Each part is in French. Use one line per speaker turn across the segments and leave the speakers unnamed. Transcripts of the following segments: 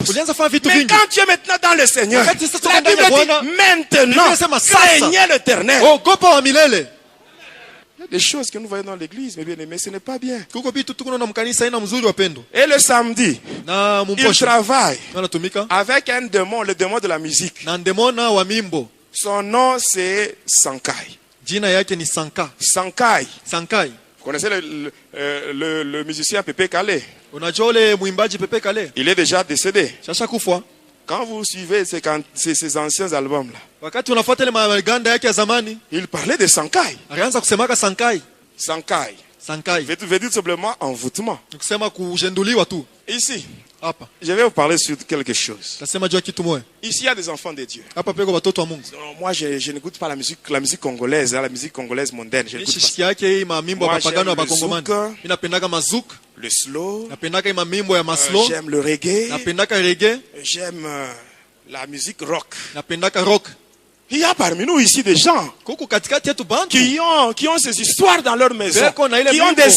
Mais quand tu es maintenant dans le Seigneur, la Bible dit maintenant, craignez l'Éternel. Il y a des choses que nous voyons dans l'église, mais bien aimé, ce n'est pas bien. Et le samedi, il travaille avec un démon, le démon de la musique. Son nom c'est Sankai. Sankai. Vous connaissez le musicien Pepe Kale? Il est déjà décédé. Quand vous suivez ces anciens albums-là, il parlait de Sankai. Sankai veut dire simplement envoûtement. Ici, je vais vous parler sur quelque chose. Ici, il y a des enfants de Dieu. Moi, je n'écoute pas la musique congolaise, la musique congolaise mondaine. Je n'écoute pas. Moi, j'aime le slow, j'aime le reggae, j'aime la musique rock. Il y a parmi nous ici des gens qui ont ces histoires dans leur maison, qui ont des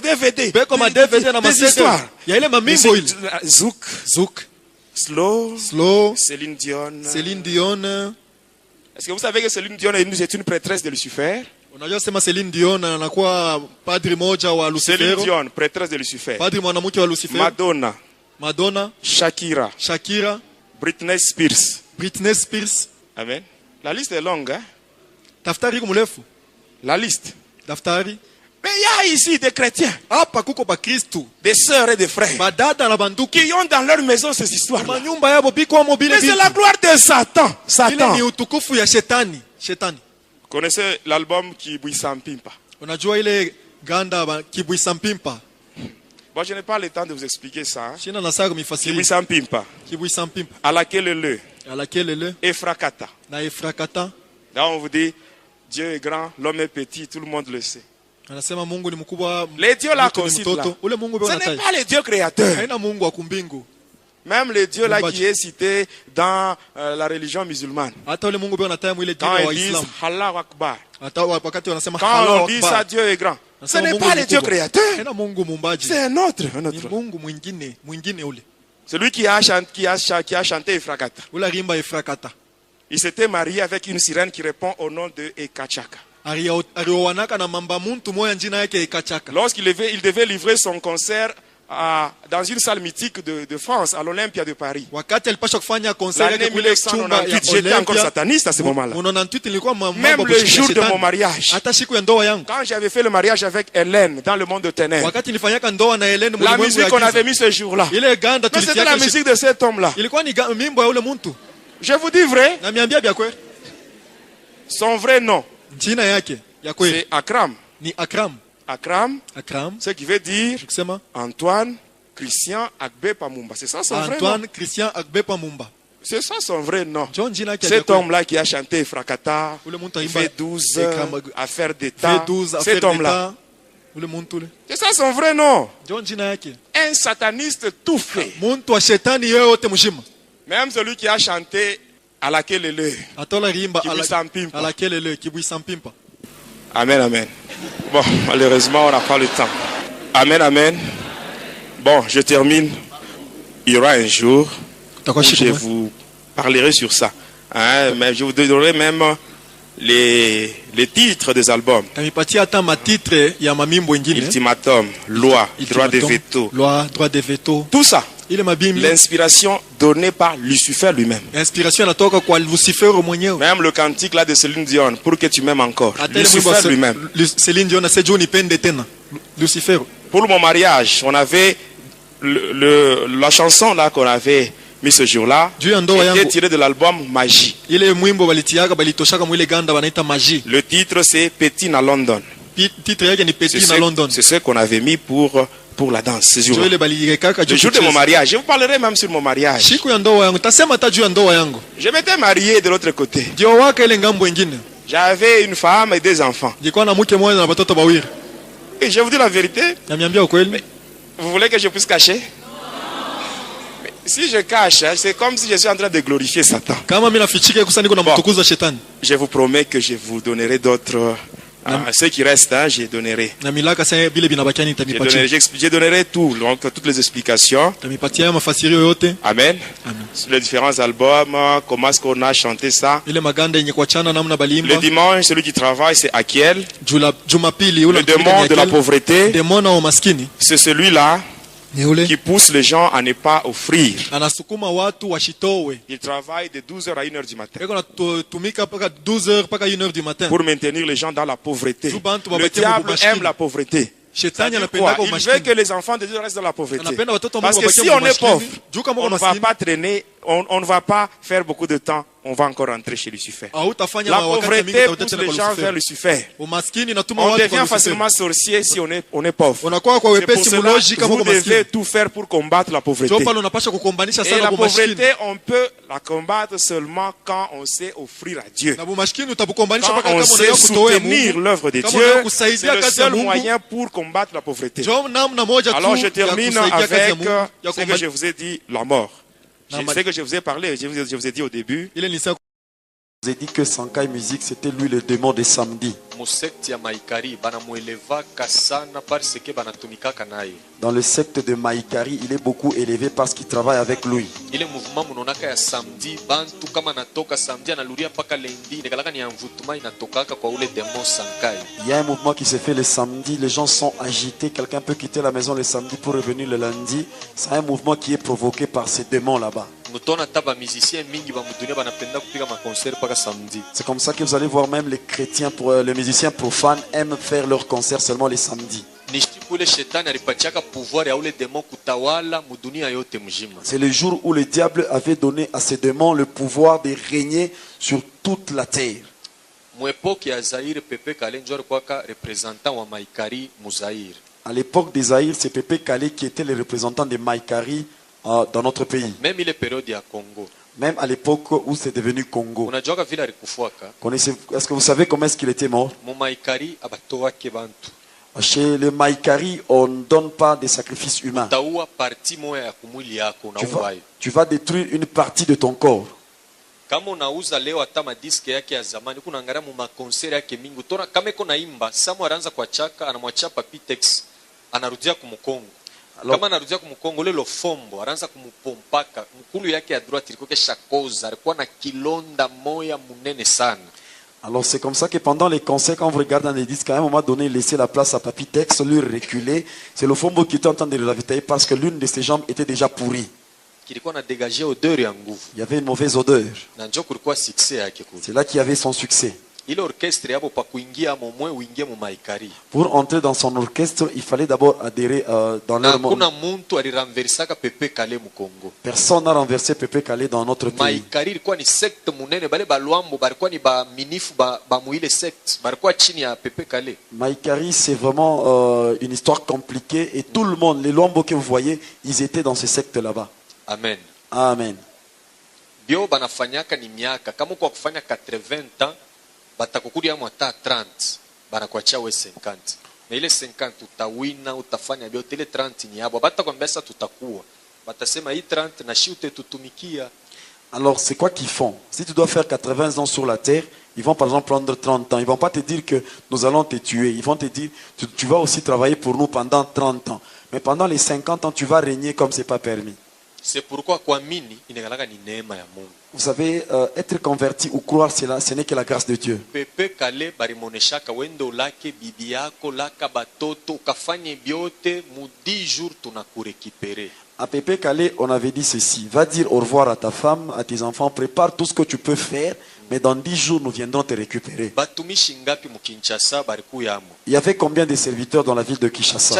DVD, des histoires. Zouk, slow, Céline Dion. Est-ce que vous savez que Céline Dion est une prêtresse de Lucifer? Céline Dion, prêtresse de Lucifer. Madonna, Shakira, Britney Spears. Amen. La liste est longue, hein? La liste. Mais il y a ici des chrétiens, des sœurs et des frères, qui ont dans leur maison ces histoires. Mais c'est la gloire de Satan. Vous connaissez l'album Kibwisa Mpimpa? Bon, je n'ai pas le temps de vous expliquer ça. Kibwisa Mpimpa. À laquelle le Efrakata. Là, on vous dit, Dieu est grand, l'homme est petit, tout le monde le sait. Les dieux là qu'on cite là, ce n'est pas les dieux créateurs. Même les dieux là qui est cité dans la religion musulmane. Quand ils disent Allah Akbar, quand on dit ça, Dieu est grand, ce n'est pas les dieux créateurs. C'est un autre. Celui qui a chanté Efrakata. Il s'était marié avec une sirène qui répond au nom de Ekachaka. Lorsqu'il devait livrer son concert dans une salle mythique de France, à l'Olympia de Paris. L'année 1998, j'étais encore sataniste à ce moment-là. Même le jour de mon mariage, quand j'avais fait le mariage avec Hélène dans le monde de ténèbres, la musique qu'on avait mis ce jour-là, mais c'était la musique de cet homme-là. Je vous dis vrai, son vrai nom, c'est Akram. Akram, ce qui veut dire Antoine Christian Agbe Pamumba. C'est ça son vrai nom. C'est ça son vrai nom. Cet homme-là qui a chanté Frakata, V12, Affaire d'État, cet homme-là. C'est ça son vrai nom. Un sataniste tout fait. Même celui qui a chanté à laquelle Amen, amen. Bon, malheureusement, on n'a pas le temps. Amen, amen. Bon, je termine. Il y aura un jour où je vous parlerai sur ça. Hein, mais je vous donnerai même les titres des albums. Ultimatum, loi, droit de veto. Tout ça. L'inspiration donnée par Lucifer lui-même. Même le cantique là de Céline Dion, pour que tu m'aimes encore. Lucifer lui-même. Pour mon mariage, on avait la chanson là qu'on avait mis ce jour-là était tirée de l'album Magie. Le titre c'est Petit à London. C'est ce qu'on avait mis pour la danse ce jour. Le jour de mon mariage, je vous parlerai même sur mon mariage. Je m'étais marié de l'autre côté. J'avais une femme et des enfants. Et je vous dis la vérité. Vous voulez que je puisse cacher? Mais si je cache, c'est comme si je suis en train de glorifier Satan. Bon, je vous promets que je vous donnerai d'autres Ce qui reste, je donnerai. Je donnerai tout, donc toutes les explications. Amen. Sur les différents albums, comment est-ce qu'on a chanté ça. Le dimanche, celui qui travaille, c'est Akiel. Le démon de la pauvreté, c'est celui-là qui pousse les gens à ne pas offrir. Il travaille de 12h à 1h du matin pour maintenir les gens dans la pauvreté. Le diable aime la pauvreté. Il veut que les enfants de Dieu restent dans la pauvreté. Parce que si on est pauvre, on ne va pas traîner, on ne va pas faire beaucoup de temps. On va encore rentrer chez Lucifer. La pauvreté pousse les gens vers Lucifer. On devient facilement sorcier si on est pauvre. C'est pour cela que vous devez tout faire pour combattre la pauvreté. Et la pauvreté, on peut la combattre seulement quand on sait offrir à Dieu. Quand on sait soutenir l'œuvre de Dieu, c'est le seul moyen pour combattre la pauvreté. Alors je termine avec ce que je vous ai dit, la mort. C'est ce que je vous ai parlé, je vous ai dit au début. Je vous ai dit que Sankai Music, c'était lui le démon de samedi. Dans le secte de Maïkari, il est beaucoup élevé parce qu'il travaille avec lui. Il y a un mouvement qui se fait le samedi, les gens sont agités, quelqu'un peut quitter la maison le samedi pour revenir le lundi. C'est un mouvement qui est provoqué par ces démons là-bas. C'est comme ça que vous allez voir même les chrétiens, les musiciens profanes aiment faire leurs concerts seulement les samedis. C'est le jour où le diable avait donné à ces démons le pouvoir de régner sur toute la terre. À l'époque des Zaïre, c'est Pépé Kalé qui était le représentant de Maïkari dans notre pays. Même à l'époque où c'est devenu Congo. Est-ce que vous savez comment est-ce qu'il était mort? Chez le Maïkari, on ne donne pas de sacrifices humains. Tu vas détruire une partie de ton corps. Kama unauza leo hata madiski yake ya zamani kuna ngara mu makonseri yake mingi tona kama iko naimba Samu anaanza kwa chaka anamwachia Papitex anarudia kumukongo kama anarudia kumukongo lelo fombo anaanza kumupompaka mkulu yake ya droite ilikuwa kesha koza alikuwa na kilonda moya munene sana. Alors c'est comme ça que pendant les concerts, quand vous regardez dans les disques, à un moment donné, laisser la place à Papitex, lui reculer. C'est le fombo qui était en train de le ravitailler parce que l'une de ses jambes était déjà pourrie. Il y avait une mauvaise odeur. C'est là qu'il y avait son succès. Pour entrer dans son orchestre, il fallait d'abord adhérer dans leur monde. Personne n'a renversé Pépé Kalé dans notre pays. Maïkari, c'est vraiment une histoire compliquée et tout le monde, les Luambo que vous voyez, ils étaient dans ce secte là-bas. Amen. Amen. Bio banafanyaka ni miaka kama kwa kufanya 80 ans batakukuria mwata 30 banakuachia we 50 na ile 50 utawina utafanya bio ile 30 ni yabo batakwambia sasa tutakuwa batasema hii 30 na shi utetutumikia. Alors c'est quoi qu'ils font? Si tu dois faire 80 ans sur la terre, ils vont par exemple prendre 30 ans. Ils vont pas te dire que nous allons te tuer. Ils vont te dire tu vas aussi travailler pour nous pendant 30 ans. Mais pendant les 50 ans, tu vas régner comme c'est pas permis. C'est pourquoi vous savez, être converti ou croire cela, ce n'est que la grâce de Dieu. À Pépé Kalé, on avait dit ceci: va dire au revoir à ta femme, à tes enfants, prépare tout ce que tu peux faire, mais dans 10 jours, nous viendrons te récupérer. Il y avait combien de serviteurs dans la ville de Kinshasa?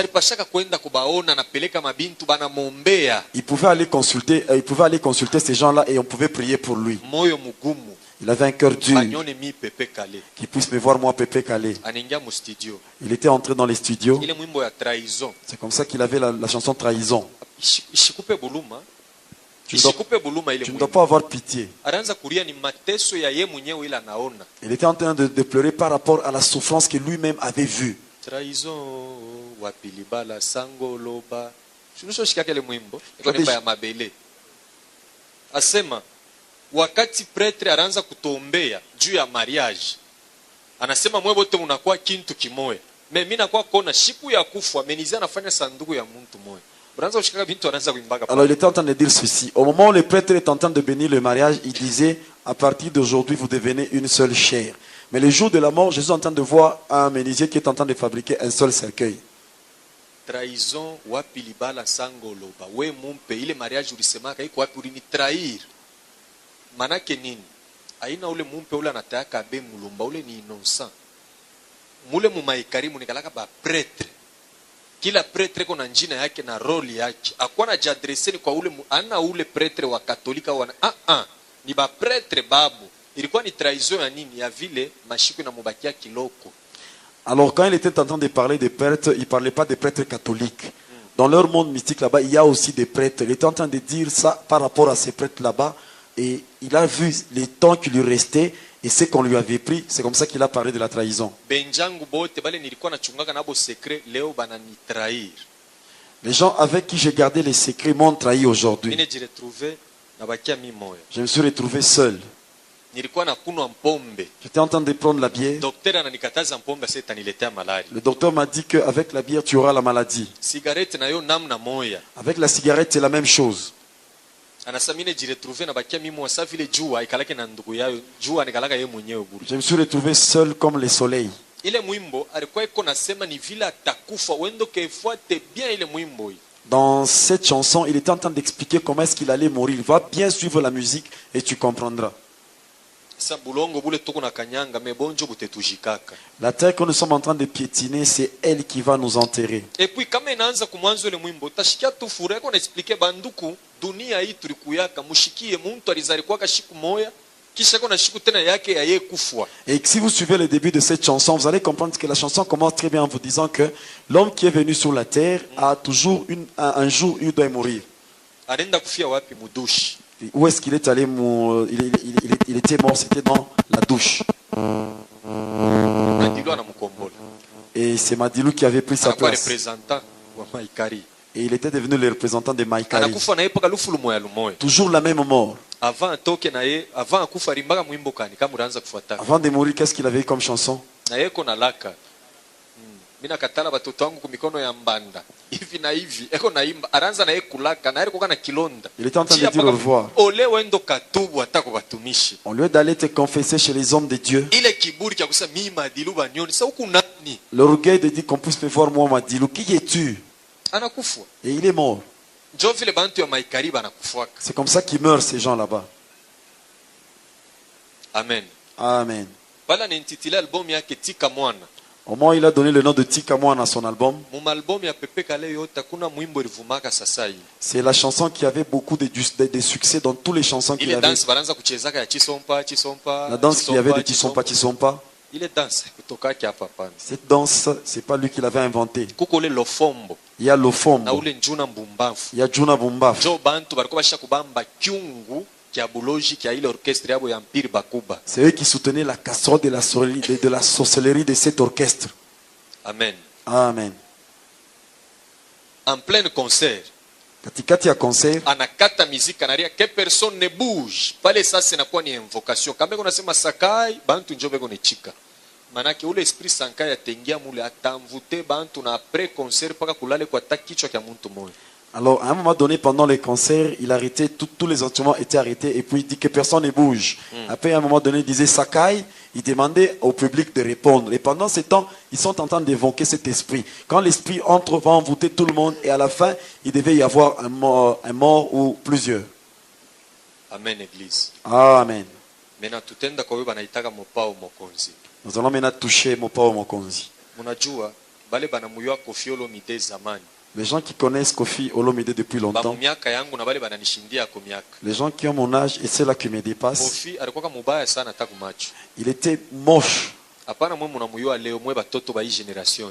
Il pouvait aller consulter ces gens-là et on pouvait prier pour lui. Il avait un cœur dur. Qui puisse me voir moi, Pépé Kalé. Il était entré dans les studios. C'est comme ça qu'il avait la chanson Trahison. Tu ne dois pas avoir pitié. Il était en train de pleurer par rapport à la souffrance que lui-même avait vue. Wakati pretre aranza kutombea juu ya mariage
Anasema mwe bote munakuwa kintu kimoya. Mimi nakuwa kona siku ya kufa amenizia anafanya sanduku ya mtu moya.
Alors il était en train de dire ceci. Au moment où le prêtre est en train de bénir le mariage, il disait, à partir d'aujourd'hui, vous devenez une seule chair. Mais le jour de la mort, Jésus est en train de voir un menuisier qui est en train de fabriquer un seul cercueil.
Trahison wapi libala sango loba. We mumpe ile mariage ulisemaka iko wapi ulini trahir. Manake nini? Aina ule mumpe ule anataka abe mulumba ule ni innocent. Mule mumaikarimu nikalaka ba prêtre. Kila prêtre kuna njina yake na roli yake. Akwa na jadreseni kwa ule ana ule prêtre wa katolika wana ni ba prêtre babu. Ilikuwa ni trahison ya nini? Ya vile mashiku na mubakia kiloko.
Alors quand il était en train de parler des prêtres, il ne parlait pas des prêtres catholiques. Dans leur monde mystique là-bas, il y a aussi des prêtres. Il était en train de dire ça par rapport à ces prêtres là-bas. Et il a vu les temps qui lui restaient et ce qu'on lui avait pris. C'est comme ça qu'il a parlé de la trahison. Les gens avec qui j'ai gardé les secrets m'ont trahi aujourd'hui. Je me suis retrouvé seul. J'étais en train de prendre la bière. Le docteur m'a dit qu'avec la bière, tu auras la maladie. Avec la cigarette, c'est la même chose. Je me suis retrouvé seul comme le soleil. Dans cette chanson, il était en train d'expliquer comment est-ce qu'il allait mourir. Va bien suivre la musique et tu comprendras. La terre que nous sommes en train de piétiner, c'est elle qui va nous enterrer.
Et puis quand inaanza kumwanzo le mwimbo tashikia tu furaha kwa expliquer banduku dunia hii tulikuyaka mushikie muntu alizalikuwa shiku moya kisha kuna shiku tena yake yaye kufwa.
Et si vous suivez le début de cette chanson, vous allez comprendre que la chanson commence très bien en vous disant que l'homme qui est venu sur la terre a toujours un jour il doit mourir.
Anaenda kufia wapi mudushi?
Où est-ce qu'il est allé? Il était mort, c'était dans la douche. Et c'est Madilou qui avait pris sa place. Et il était devenu le représentant de Maïkari. Toujours la même mort. Avant de mourir, qu'est-ce qu'il avait comme chanson?
Mina katala batoto wangu kumikono ya mbanda hivi na hivi eko naimba aranza na ekulaka na alikuwa na kilonda.
Il était en train de dire au revoir.
Ole wendo katubu atako batumishi.
Au lieu d'aller te confesser chez les hommes de Dieu.
Ile kiburi kia kusema mimi Madilu banyoni sasa huku nani?
L'orgueil de dire qu'on puisse me voir moi Madilu, qui es-tu?
Anakufa.
Et il est mort.
Njo vile bantu ya Maikari banakufuaka.
C'est comme ça qu'ils meurent ces gens là-bas.
Amen.
Amen.
Bala ni intitila album yake Tika Mwana.
Au moment où il a donné le nom de Tika Mwana à son album, c'est la chanson qui avait beaucoup de succès dans toutes les chansons qu'il avait. La danse qu'il y avait de Tisompa Tisompa. Cette danse, c'est pas lui qui l'avait inventée. Il y a Lofombo. Il y a Juna Bumbaf. C'est eux qui soutenaient la casserole de la sorcellerie de cet orchestre.
Amen.
Amen.
En plein concert.
Katikati ya concert.
Anakata musique anaria que personne ne bouge. Pale sasa inakuwa ni invocation. Kama unasema sakai, bantu njobe kone chika. Manake ule esprit sankai atengia mule atamvute bantu na après concert paka kulale kwa takichwa kya muntu moyo.
Alors, à un moment donné, pendant les concerts, il arrêtait, tous les instruments étaient arrêtés, et puis il dit que personne ne bouge. Après, à un moment donné, il disait Sakai, il demandait au public de répondre. Et pendant ce temps, ils sont en train d'évoquer cet esprit. Quand l'esprit entre, va envoûter tout le monde, et à la fin, il devait y avoir un mort ou plusieurs.
Amen, Église.
Amen.
Nous
allons maintenant toucher Mopao Mokonzi. Les gens qui connaissent Kofi Olomide depuis longtemps, les gens qui ont mon âge et ceux-là qui me dépassent, il était moche.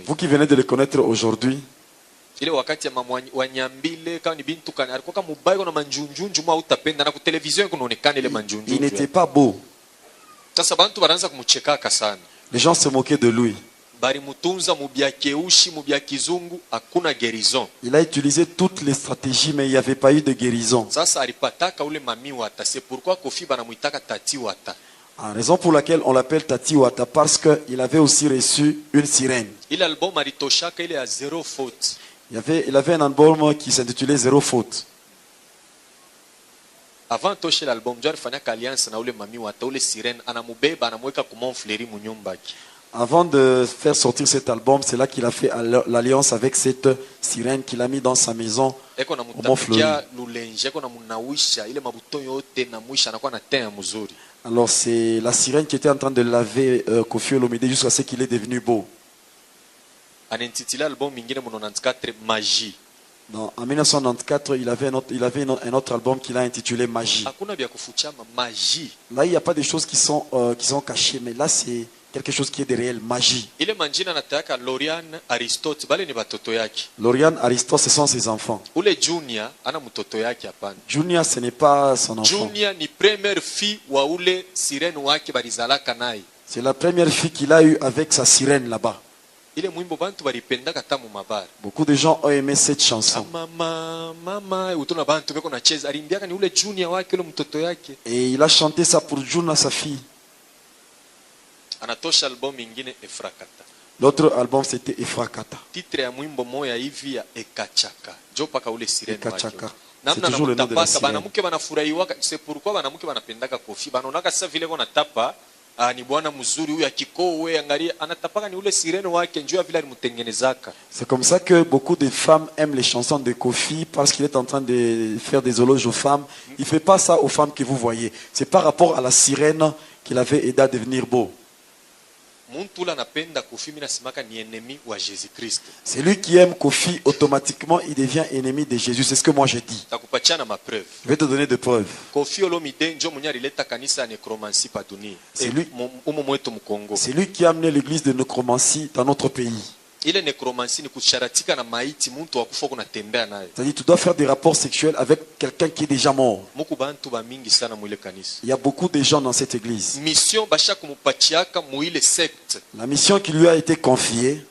Vous qui venez de le connaître aujourd'hui, il n'était pas beau. Les gens se moquaient de lui. Il a utilisé toutes les stratégies, mais il n'y avait pas eu de guérison. La raison pour laquelle on l'appelle Tati Wata, parce qu'il avait aussi reçu une sirène.
Il album alitoshaka ile ya zero faute.
Il avait un album qui s'intitulait Zéro faute.
Avant toshe l'album, John fanyaka alliance na ule mami Wata, ule sirène anamubeba anamweka kumonfleri munyumbaki.
Avant de faire sortir cet album, c'est là qu'il a fait l'alliance avec cette sirène qu'il a mis dans sa maison au Mont-Fleury. Alors c'est la sirène qui était en train de laver Koffi Olomide jusqu'à ce qu'il est devenu beau. En 1994, il avait un autre album qu'il a intitulé Magie. Là, il n'y a pas de choses qui sont cachées, mais là, c'est quelque chose qui est de réel, magie.
Lauriane Aristote,
ce sont ses enfants. Junior, ce n'est pas son enfant. C'est la première fille qu'il a eue avec sa sirène là-bas. Beaucoup de gens ont aimé cette chanson. Et il a chanté ça pour Juna, sa fille. L'autre album c'était Efrakata. Ekachaka. C'est toujours le nom de la sirène.
C'est pourquoi
c'est comme ça que beaucoup de femmes aiment les chansons de Koffi, parce qu'il est en train de faire des éloges aux femmes. Il ne fait pas ça aux femmes que vous voyez. C'est par rapport à la sirène qu'il avait aidé à devenir beau. C'est lui qui aime Koffi, automatiquement il devient ennemi de Jésus. C'est ce que moi j'ai dit. Je vais te donner des preuves. C'est lui qui a amené l'église de nécromancie dans notre pays. C'est-à-dire tu dois faire des rapports sexuels avec quelqu'un qui est déjà mort. Il y a beaucoup de gens dans cette église. La mission qui lui a été confiée,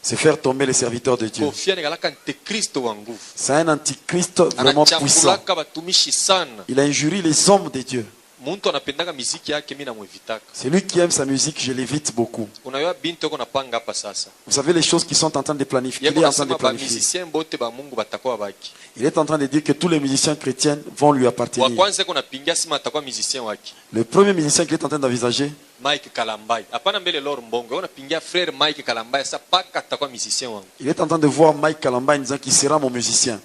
c'est faire tomber les serviteurs de Dieu. C'est un antichrist vraiment puissant. Il a injurié les hommes de Dieu. C'est lui qui aime sa musique, je l'évite beaucoup. Vous savez les choses qui sont en train de planifier. Il est en train de planifier. Il est en train de dire que tous les musiciens chrétiens vont lui appartenir. Le premier musicien qu'il est en train d'envisager, il est en train de voir Mike Kalambay en disant qu'il sera mon musicien.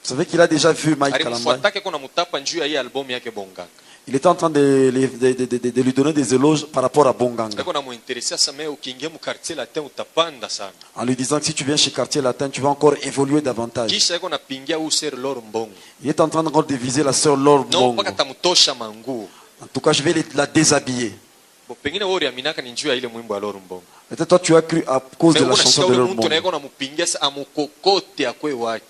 Vous savez qu'il a déjà vu Mike Kalambay. Il était en train de lui donner des éloges par rapport à Bonganga. En lui disant que si tu viens chez Quartier Latin, tu vas encore évoluer davantage. Il est en train encore de viser la sœur Laure Mbongo. En tout cas, je vais la déshabiller. Peut-être toi tu as cru à cause de la chanson de Laure Mbongo.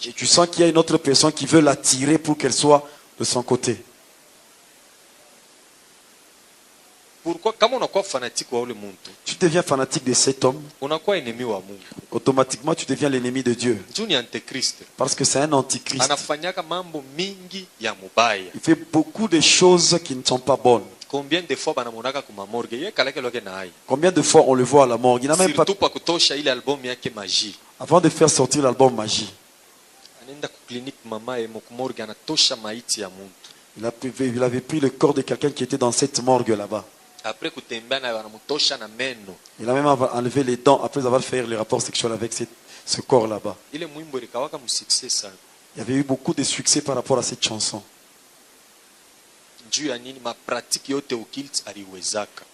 Et tu sens qu'il y a une autre personne qui veut l'attirer pour qu'elle soit de son côté. Tu deviens fanatique de cet homme, automatiquement tu deviens l'ennemi de Dieu. Parce que c'est un antichrist. Il fait beaucoup de choses qui ne sont pas bonnes. Combien de fois on le voit à la morgue? Il n'a même pas... Avant de faire sortir l'album Magie, il avait pris le corps de quelqu'un qui était dans cette morgue là-bas. Il a même enlevé les dents après avoir fait les rapports sexuels avec ce corps là-bas. Il y avait eu beaucoup de succès par rapport à cette chanson.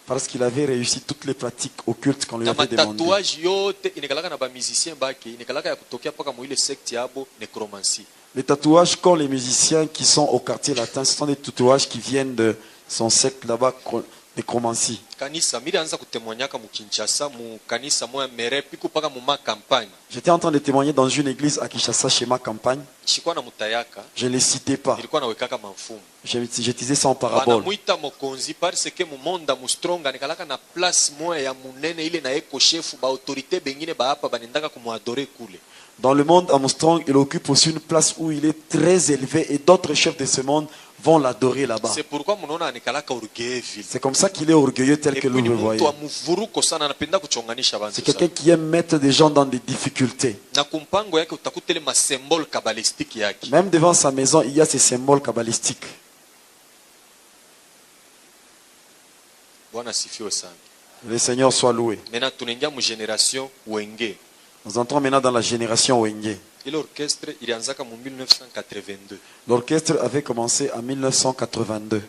Parce qu'il avait réussi toutes les pratiques occultes qu'on lui avait demandées. Les tatouages qu'ont les musiciens qui sont au quartier latin, ce sont des tatouages qui viennent de son secte là-bas, nécromancie. J'étais en train de témoigner dans une église à Kinshasa chez ma campagne. Je ne les citais pas. Je disais ça en parabole. Dans le monde Armstrong, il occupe aussi une place où il est très élevé et d'autres chefs de ce monde vont l'adorer là-bas.
C'est pourquoi
C'est comme ça qu'il est orgueilleux tel que nous le voyons. C'est quelqu'un qui aime mettre des gens dans des difficultés. Même devant sa maison, il y a ces symboles kabbalistiques. Le Seigneur soit loué. Nous entrons maintenant dans la génération Wenge. L'orchestre avait commencé en 1982.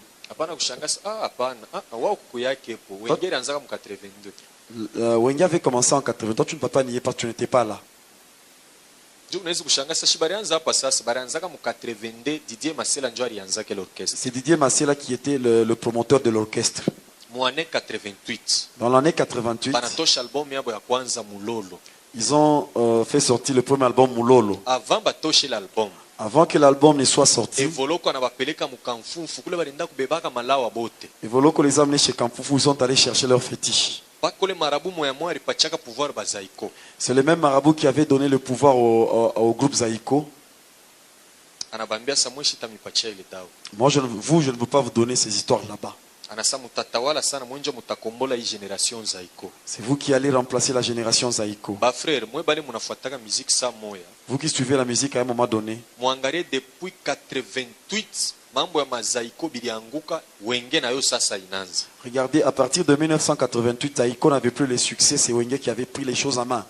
Wenge avait commencé en 82. Toi, tu ne peux pas nier parce que tu n'étais pas là. C'est Didier Massela qui était le promoteur de l'orchestre. Dans l'année 88, ils ont fait sortir le premier album Mulolo. Avant que l'album ne soit sorti, Evoloko les a amenés chez Kamfufu, ils sont allés chercher leur fétiche. C'est le même marabout qui avait donné le pouvoir au groupe Zaïko. Moi, je ne veux pas vous donner ces histoires là-bas. C'est vous qui allez remplacer la génération Zaïko. Vous qui suivez la musique à un moment donné.
Depuis 88,
regardez, à partir de 1988, Zaïko n'avait plus les succès. C'est Wenge qui avait pris les choses en main.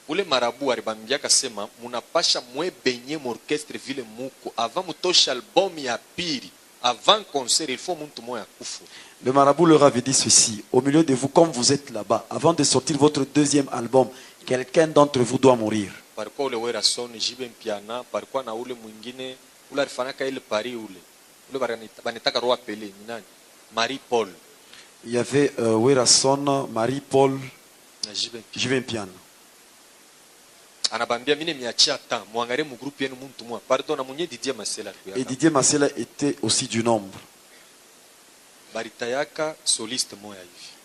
Ule marabu alibambiaka sema munapasha mwebenye orchestre vile muko avant mutosha album ya pili. Avant concert, il faut monter moins à kufu.
Le marabout leur avait dit ceci: au milieu de vous, comme vous êtes là-bas, avant de sortir votre deuxième album, quelqu'un d'entre vous doit mourir.
Parfois ule wera son jibe mpiana, parfois na ule mwingine ule alifanaka ile pari ule banetaka roa pele ni nani? Marie Paul.
Il y avait Werason, Marie Paul, jibe mpiana. Et Didier Massela était aussi du nombre.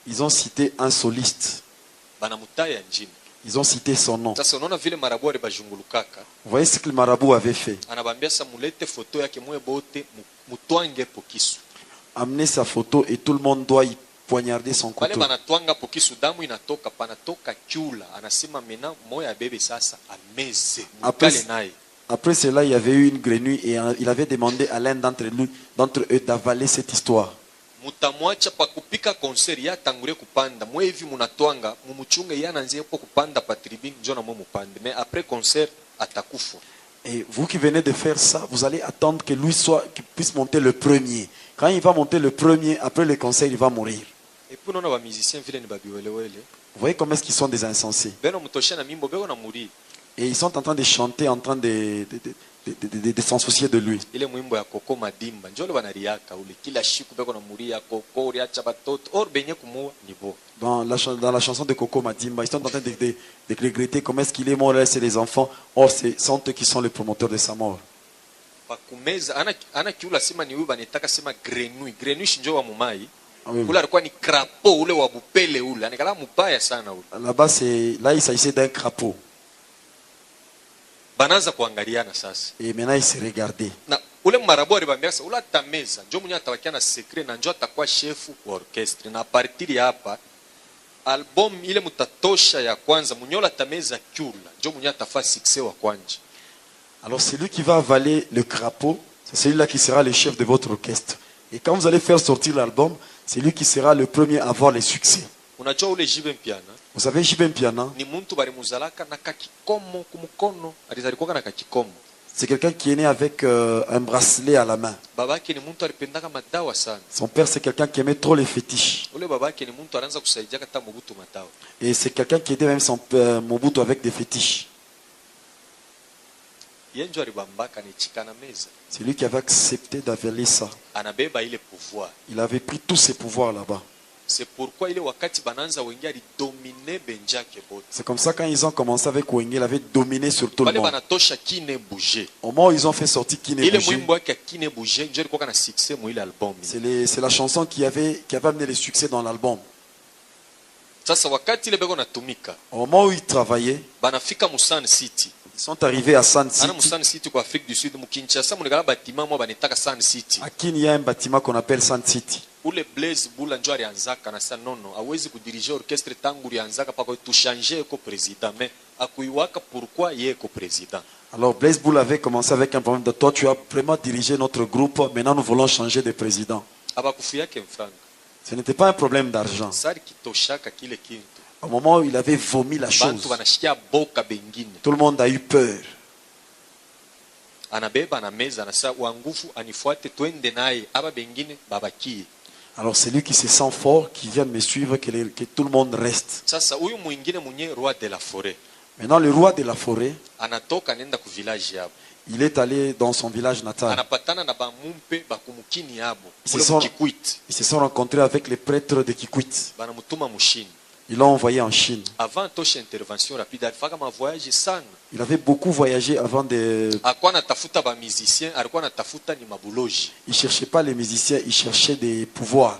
Ils ont cité un soliste. Ils ont cité son nom. Vous voyez ce que le marabout avait fait. Amener sa photo et tout le monde doit y poignarder son couteau. Après cela, il y avait eu une grenouille et il avait demandé à l'un d'entre eux d'avaler cette histoire. Et vous qui venez de faire ça, vous allez attendre que lui qu'il puisse monter le premier. Quand il va monter le premier, après le concert, il va mourir. Vous voyez comment est-ce qu'ils sont des insensés. Et ils sont en train de chanter, en train de s'en soucier de lui. Dans la chanson de Coco Madimba, ils sont en train de regretter comment est-ce qu'il est mort, c'est les enfants. Or, ce sont eux qui sont les promoteurs de sa mort. Là-bas, là, il s'agissait d'un crapaud. Et maintenant, il s'est regardé.
Ule marabu alibambia ula tameza njo mwenye atawakia na secret na njo atakuwa chefu wa orchestre na partiri hapa album ile mutatosha ya kwanza munyola tameza kyula njo mwenye atafa succès wa kwanja.
Alors c'est lui qui va avaler le crapaud, c'est celui-là qui sera le chef de votre orchestre. Et quand vous allez faire sortir l'album, c'est lui qui sera le premier à avoir les succès.
Unajua ule Jibe Mpiana?
Vous savez Jibe Mpiana?
Ni muntu balimuzalaka na kakikomo kumukono, alizalikuwa na kakikomo.
C'est quelqu'un qui est né avec un bracelet à la main. Son père, c'est quelqu'un qui aimait trop les fétiches. Et c'est quelqu'un qui aidait même son père Mobutu avec des fétiches. C'est lui qui avait accepté d'avaler ça. Il avait pris tous ses pouvoirs là-bas.
C'est pourquoi il est wakati bananza Wenge ali dominer benjake bote.
C'est comme ça quand ils ont commencé avec Wenge, il avait dominé sur tout le monde. Au moment où ils ont fait sortir Kine Bouger, c'est la chanson qui avait amené les succès dans l'album. Au moment où ils travaillaient, ils sont arrivés à Sun City. À Kin, il y a un bâtiment qu'on appelle Sun City.
Ule Blaise Bula njo alianzaka na sa nono hawezi kudirige orchestre tangu alianzaka pako tuchanger ko président mais akuiwaka pourquoi yeye ko président.
Alors Blaise Bula avait commencé avec un problème de toi tu as vraiment dirigé notre groupe, maintenant nous voulons changer de président.
Abakufuyake mfranga.
Ce n'était pas un problème d'argent.
Sari kitoshaka kile kintu.
Au moment où il avait vomi la chose, tout le monde a eu peur. Alors c'est lui qui se sent fort, qui vient me suivre, que tout le monde reste. Maintenant le roi de la forêt, il est allé dans son village natal. Ils se sont rencontrés avec les prêtres de Kikwit. Ils l'ont envoyé en Chine. Il avait beaucoup voyagé avant de... Il ne cherchait pas les musiciens, il cherchait des pouvoirs.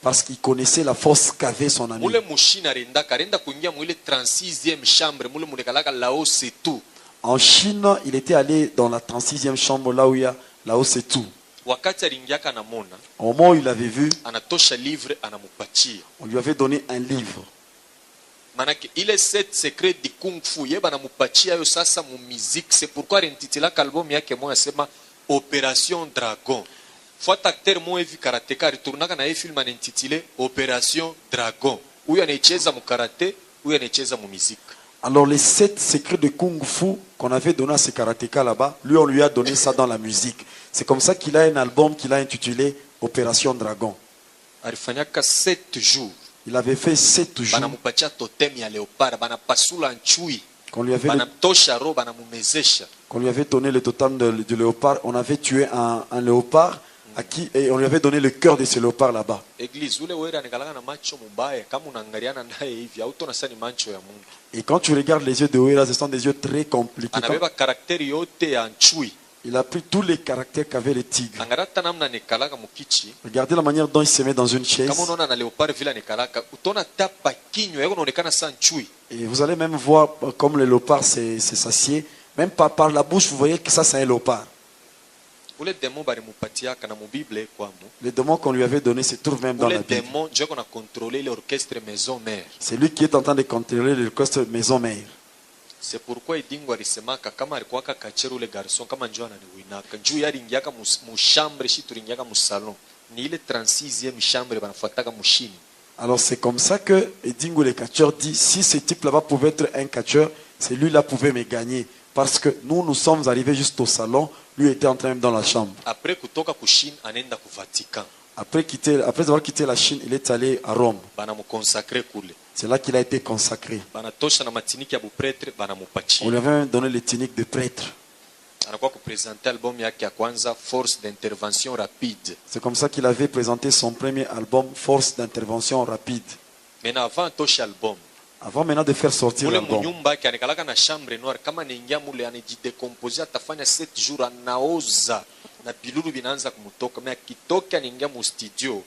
Parce qu'il connaissait la force qu'avait son ami. En Chine, il était allé dans la 36e chambre, là où il y a là-haut c'est tout. Au moment où il avait vu, on lui avait donné un livre.
C'est pourquoi Opération Dragon. Opération Dragon.
Alors les 7 secrets de Kung Fu qu'on avait donné à ce karatéka là-bas, lui on lui a donné ça dans la musique. C'est comme ça qu'il a un album qu'il a intitulé Opération Dragon. Il avait fait 7 jours. Qu'on lui avait donné le totem de léopard. On avait tué un léopard à qui, et on lui avait donné le cœur de ce léopard là-bas. Et quand tu regardes les yeux de Wera, ce sont des yeux très compliqués. Il a pris tous les caractères qu'avait le tigre. Regardez la manière dont il se met dans une chaise. Et vous allez même voir comme le léopard s'assied. Même par la bouche, vous voyez que ça c'est un léopard. Les démons qu'on lui avait donnés se trouvent même dans la Bible. C'est lui qui est en train de contrôler l'orchestre maison-mère.
C'est pourquoi idingo alisemaka kama alikuwa kakachero ule garçon kama njoo ananiwinaka njoo yaringiaka mu chambre shi turingiaka mu salon ni ile 36e chambre banafuataka mushini.
Alors c'est comme ça que Idingo le catcheur dit si ce type là-bas pouvait être un catcheur, c'est lui là pouvait me gagner parce que nous sommes arrivés juste au salon, lui était en train même dans la chambre.
Après kutoka kushini anenda ku Vatican.
Après avoir quitté la Chine, il est allé à Rome. C'est là qu'il a été consacré. On lui avait donné les tuniques de prêtre. C'est comme ça qu'il avait présenté son premier album, Force d'intervention rapide. Avant maintenant de faire sortir l'album. Na bilulu binaanza kumutoka mais akitoka anaingia mu studio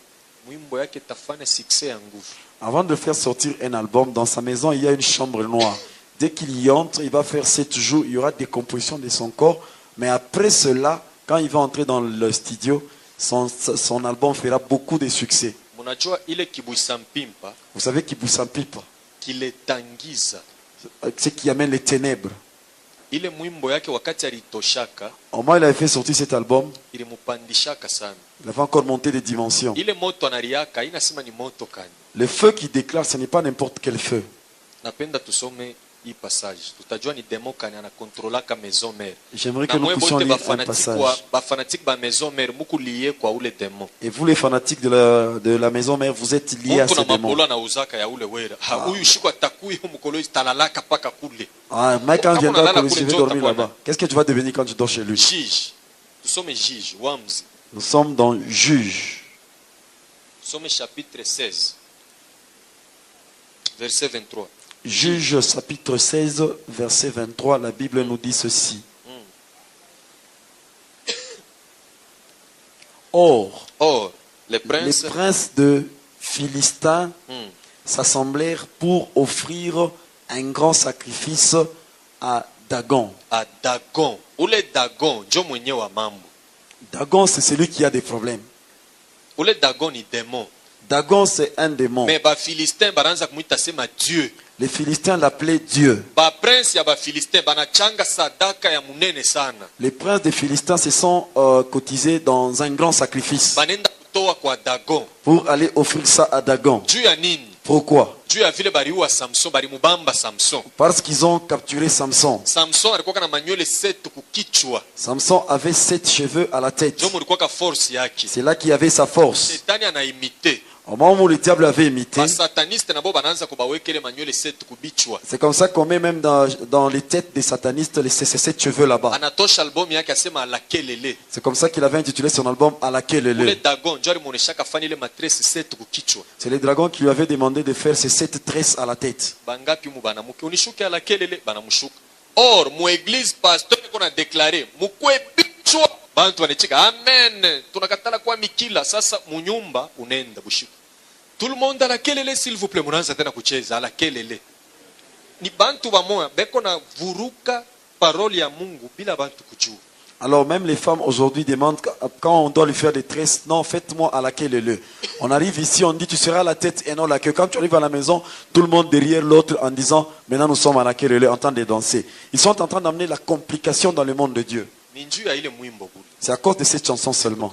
mwimbo yake tafanya succès ya nguvu. Avant de faire sortir un album dans sa maison, il y a une chambre noire. Dès qu'il y entre, il va faire 7 jours, il y aura des compositions de son corps, mais après cela, quand il va entrer dans le studio, son album fera beaucoup de succès.
Munajua ile Kibuisa Mpimpa.
Vous savez Kibuisa Mpimpa?
Kile tangiza.
Ce qui amène les ténèbres.
Ile mwimbo yake wakati alitoshaka.
Au moment où il avait fait sortir cet album,
ilimupandishaka sana.
Il avait encore monté des dimensions.
Ile moto anariaka inasema ni moto kani.
Le feu qui déclare, ce n'est pas n'importe quel feu.
Napenda tusome hii passage. Tutajua ni demo kani anakontrolaka maison mère.
J'aimerais que nous puissions lire un passage.
Ba fanatique ba maison mère muku lié kwa ule demo.
Et vous les fanatiques de la maison mère, vous êtes liés à ce démon. Ah, mais quand viendra que je vais dormir là-bas, qu'est-ce que tu vas devenir quand tu dors chez lui?
Juge.
Nous sommes dans Juge.
Somme chapitre 16, verset 23.
Juge chapitre 16, verset 23, la Bible nous dit ceci.
Or,
les princes de Philistins s'assemblèrent pour offrir un grand sacrifice à Dagon.
À Dagon. Ule Dagon, njo mwenye wa mambo.
Dagon, c'est celui qui a des problèmes.
Ule Dagon ni démon.
Dagon, c'est un démon.
Mais ba Philistin baranza kumuita sema Dieu.
Les Philistins l'appelaient Dieu.
Ba prince ya ba Philistin banachanga sadaka ya munene sana.
Les princes des Philistins se sont cotisés dans un grand sacrifice
Banenda kutoa kwa Dagon.
pour aller offrir ça à Dagon.
Juu ya nini?
Pourquoi?
Juu ya vile bariua Samson, barimubamba Samson.
Parce qu'ils ont capturé Samson.
Samson alikuwa na manywele 7 kukichwa.
Samson avait 7 cheveux à la tête.
Ndio mulikuwa force yake.
C'est là qu'il avait sa force.
Shetani anaimite.
Au moment où le diable avait imité, c'est comme ça qu'on met même dans les têtes des satanistes ces 7 cheveux là-bas. C'est comme ça qu'il avait intitulé son album À la Kelele. C'est les dragons qui lui avaient demandé de faire ces 7 tresses à la tête.
Or, mon église pasteur qu'on a déclaré, bantu wanecheka amen, tunakatala kwa mikila sasa munyumba unenda bushiku. Tout le monde à la kelele s'il vous plaît, munaanza tena kucheza à la kelele. Ni bantu bamoya beko na vuruka parole ya Mungu bila bantu kujua.
Alors même les femmes aujourd'hui demandent quand on doit lui faire des tresses, non, faites-moi à la kelele. On arrive ici, on dit tu seras la tête et non la queue. Quand tu arrives à la maison, tout le monde derrière l'autre en disant maintenant nous sommes à la kelele en train de danser. Ils sont en train d'amener la complication dans le monde de Dieu. C'est à cause de cette chanson seulement.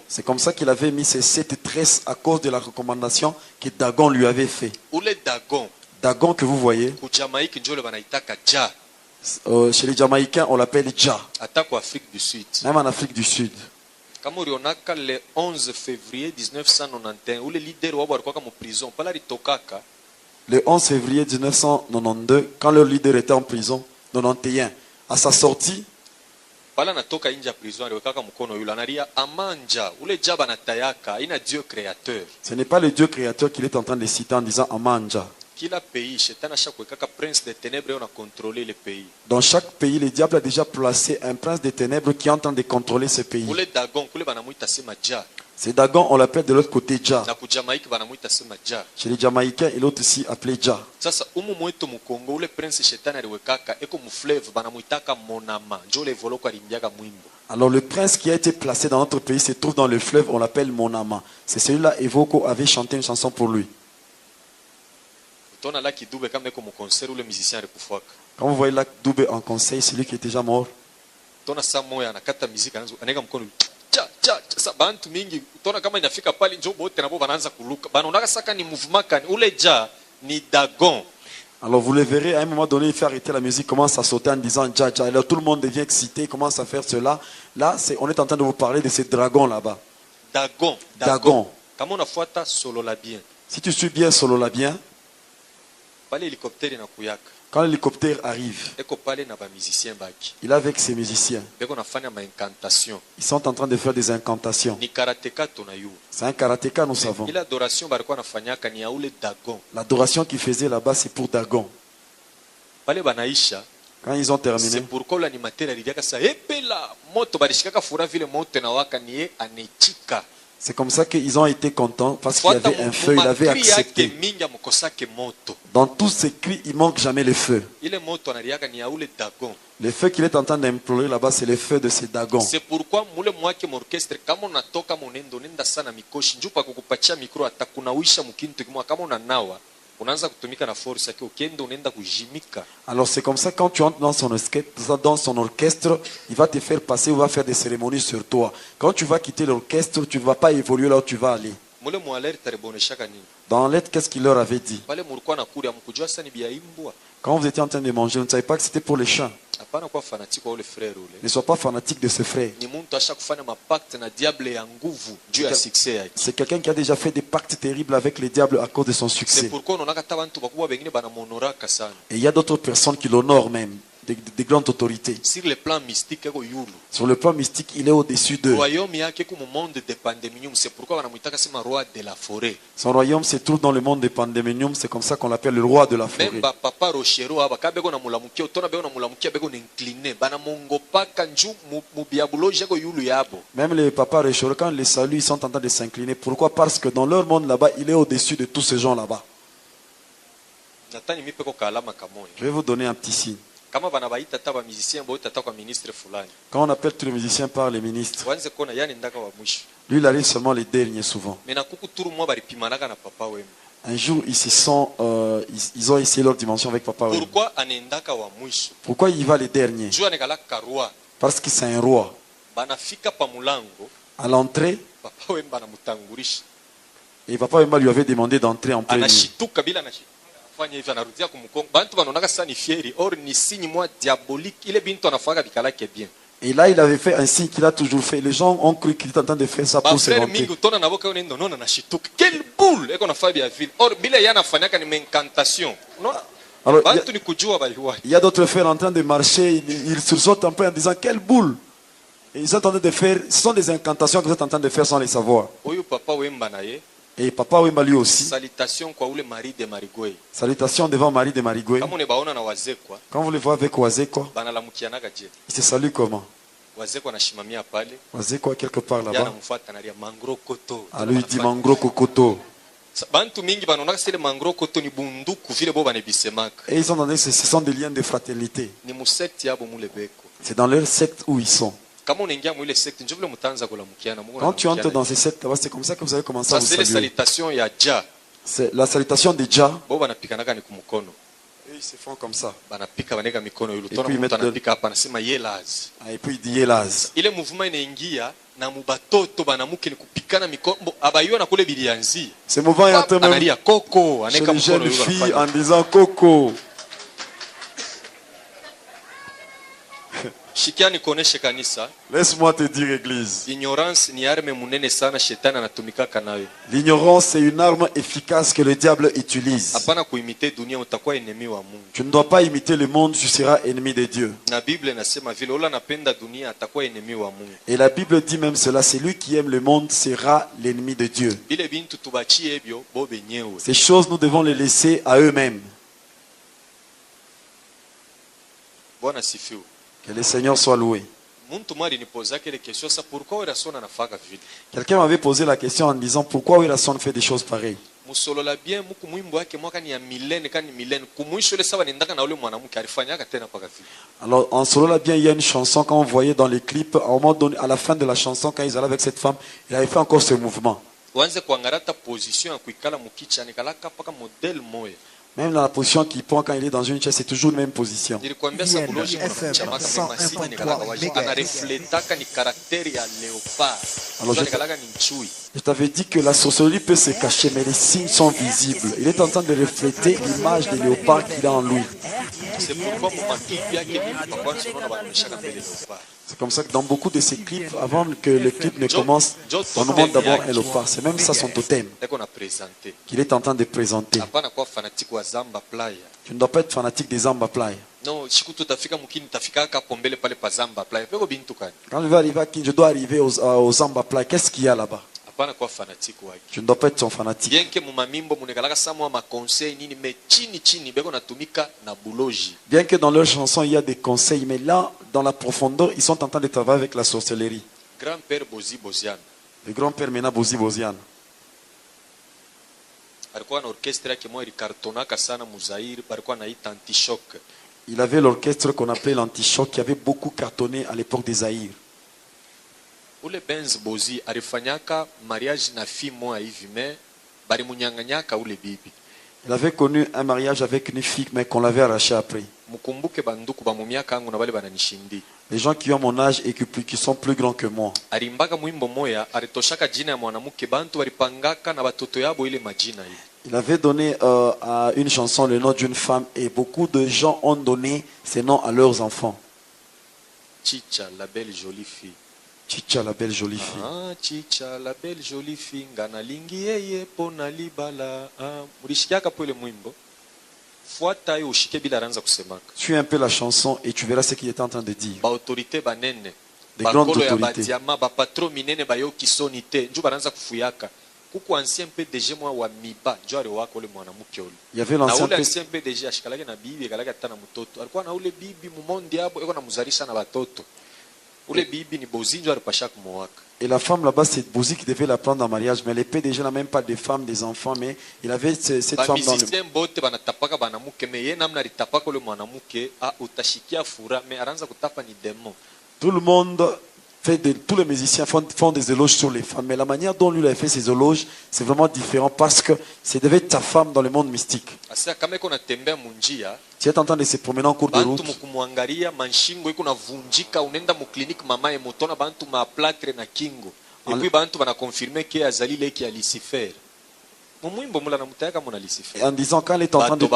C'est comme ça qu'il avait mis ces 7 tresses à cause de la recommandation que Dagon lui avait fait. Dagon que vous voyez, chez les Jamaïcains on l'appelle Jah. Même en Afrique du Sud.
Le 11 février 1991, où le leader était en prison,
le 11 février 1992, quand le leader était en prison, 91, à sa sortie, ce n'est pas le Dieu créateur qu'il est en train de citer en disant Amanja. Dans chaque pays, le diable a déjà placé un prince des ténèbres qui est en train de contrôler ce pays. C'est Dagon, on l'appelle de l'autre côté Jah. Chez les Jamaïcains, il est aussi appelé Jah. Alors le prince qui a été placé dans notre pays se trouve dans le fleuve, on l'appelle Monama. C'est celui-là, Evoko avait chanté une chanson pour lui. Quand vous voyez Lac Dube en conseil, celui qui est déjà mort. Alors vous le verrez, à un moment donné, il fait arrêter la musique, commence à sauter en disant Dja Dja. Alors tout le monde devient excité, commence à faire cela. Là, on est en train de vous parler de ces dragons là-bas. Dagon. Si tu suis bien Sololabien, quand l'hélicoptère arrive, il est avec ses musiciens. Ils sont en train de faire des incantations. C'est un karatéka, nous savons. L'adoration qu'ils faisaient là-bas, c'est pour Dagon. Quand ils ont terminé, c'est comme ça qu'ils ont été contents parce qu'il y avait un feu, il avait accepté. Dans tous ces cris, il ne manque jamais le feu. Le feu qu'il est en train d'implorer là-bas, c'est le feu de ces Dagons.
C'est pourquoi
alors c'est comme ça quand tu entres dans son orchestre, il va te faire passer ou va faire des cérémonies sur toi. Quand tu vas quitter l'orchestre, tu ne vas pas évoluer là où tu vas aller. Dans l'aide, qu'est-ce qu'il leur avait dit? Quand vous étiez en train de manger, vous ne savez pas que c'était pour les chiens. Ne sois pas fanatique de ce frère. C'est quelqu'un qui a déjà fait des pactes terribles avec le diable à cause de son succès. Et il y a d'autres personnes qui l'honorent même. des grandes autorités.
Sur le plan mystique,
Sur le plan mystique, il est au-dessus d'eux.
C'est pourquoi on a roi de la forêt.
Son royaume se trouve dans le monde des Pandémonium, c'est comme ça qu'on l'appelle le roi de la forêt.
Même papa Rochero abakabeko na mulamukia otona beko na mulamukia beko incliné bana mongo paka nju mubiabuloji ko yulu yabo.
Même les papas Rochero, quand les saluent, ils sont en train de s'incliner. Pourquoi? Parce que dans leur monde là-bas, il est au-dessus de tous ces gens là-bas. Je vais vous donner un petit signe. Quand on appelle tous les musiciens par les ministres, lui il arrive seulement les derniers souvent. Un jour ils ont essayé leur dimension avec Papa Wemba. Pourquoi il va les derniers? Parce que c'est un roi. À l'entrée, et Papa Wemba lui avait demandé d'entrer en premier. Et là, il avait fait un signe qu'il a toujours fait. Les gens ont cru qu'il était en train de faire ça pour se vanter. Alors, il y a d'autres frères en train de marcher, ils sursautent un peu en disant quelle boule. Et ils sont en train de faire, ce sont des incantations que vous êtes en train de faire sans les savoir. Et Papa Wemba lui aussi.
Salutation
devant Marie de Marigwe. Quand vous les voyez avec Wazekwa, il se salue comment? Wazekwa quelque part là-bas. Ah, lui il dit Mangro Kokoto. Et ils sont dans ce sont des liens de fraternité. C'est dans leur secte où ils sont. Quand tu entres dans ces sectes, c'est comme ça que vous avez commencé à vous saluer. C'est la salutation de Jah. Et ils se font comme ça. Et puis ils mettent et puis il dit Yelaz. Ce mouvement est en train même chez les jeunes filles en disant Coco. Laisse-moi te dire, Église. L'ignorance est une arme efficace que le diable utilise. Tu ne dois pas imiter le monde, tu seras ennemi de Dieu. Et la Bible dit même cela, celui qui aime le monde sera l'ennemi de Dieu. Ces choses, nous devons les laisser à eux-mêmes. Que le Seigneur soit loué. Quelqu'un m'avait posé la question en disant pourquoi Wilson fait des choses pareilles. Alors en Solola bien, il y a une chanson quand on voyait dans les clips, à un moment donné, à la fin de la chanson, quand ils allaient avec cette femme, il avait fait encore ce mouvement. Même dans la position qu'il prend quand il est dans une chaise, c'est toujours la même position. Je t'avais dit que la sorcellerie peut se cacher, mais les signes sont visibles. Il est en train de refléter l'image des léopards qu'il a en lui. C'est comme ça que dans beaucoup de ces clips, avant que le clip ne commence, on nous montre d'abord un léopard. C'est même ça son totem qu'il est en train de présenter. Tu ne dois pas être fanatique des Zamba Playa. Quand je vais arriver à Kin, je dois arriver aux Zamba Playa. Qu'est-ce qu'il y a là-bas? Tu ne dois pas être son fanatique. Bien que dans leurs chansons il y a des conseils, mais là, dans la profondeur, ils sont en train de travailler avec la sorcellerie. Le grand-père Mena Bozi Bozian. Il avait l'orchestre qu'on appelait l'antichoc qui avait beaucoup cartonné à l'époque des Zaïre.
Ule Benz Bozi alifanyaka mariage na fille moja hivi mais balimunyanganyaka ule bibi.
Il avait connu un mariage avec une fille mais qu'on l'avait arraché après.
Mukumbuke banduku ba mumiaka yangu na bale bananishindi.
Les gens qui ont mon âge et qui sont plus grands que moi.
Alimbaka mwimbo moya alitoshaka jina ya mwanamke bantu walipangaka na batoto yabo ile majina hii.
Il avait donné à une chanson le nom d'une femme et beaucoup de gens ont donné ces noms à leurs enfants.
Chicha, la belle jolie fille.
Chicha, la belle jolie fille.
Ah, Chicha, la belle jolie fille. Ngana lingi yeye pona libala. Ah, mulishikiaka po ile mwimbo.
Suis un peu la chanson et tu verras ce qu'il est en train de dire. Des grandes autorités. Il y avait l'ancien PDG. Et la femme là-bas, c'est Bouzi qui devait la prendre en mariage. Mais les PDG n'a même pas de femmes, des enfants. Mais il avait cette femme dans le... Tout le monde... tous les musiciens font des éloges sur les femmes, mais la manière dont lui a fait ses éloges, c'est vraiment différent parce que c'est devait être ta femme dans le monde mystique. Tu es en train de se promener en cours de route. Et en disant quand elle est en train de...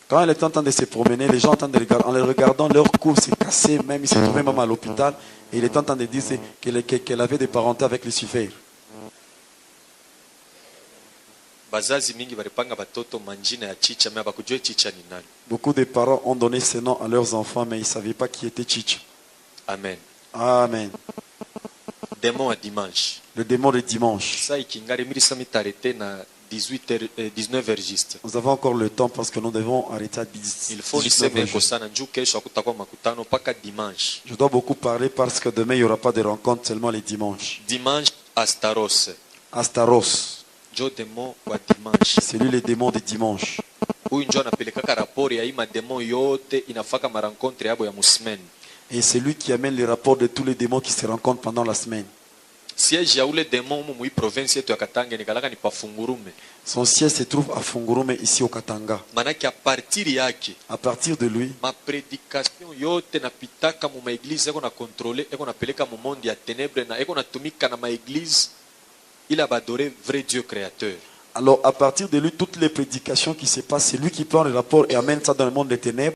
Quand elle est en train de se promener, les gens en les regardant, leur cou s'est cassé, même ils se trouvaient même à l'hôpital. Et il est en train de dire qu'elle avait des parentés avec Lucifer. Beaucoup de parents ont donné ce nom à leurs enfants, mais ils ne savaient pas qui était Chicha.
Amen.
Amen.
Démon à dimanche.
Le démon de dimanche.
19 heures juste.
Nous avons encore le temps parce que nous devons arrêter à 10.
Il faut Je
dois beaucoup parler parce que demain il n'y aura pas de rencontre, seulement les dimanches.
Dimanche, Astaros.
Astaros.
C'est
lui le démon de dimanche. Et c'est lui qui amène les rapports de tous les démons qui se rencontrent pendant la semaine. Son siège se trouve à Fungurume, ici au Katanga. À partir de lui,
ma prédication yote napitaka mu maéglise eko na contrôler eko na peleka mu monde ya ténèbres na eko na tumika na maéglise il a adoré vrai Dieu créateur.
Alors à partir de lui, toutes les prédications qui se passent, c'est lui qui prend le rapport et amène ça dans le monde des ténèbres.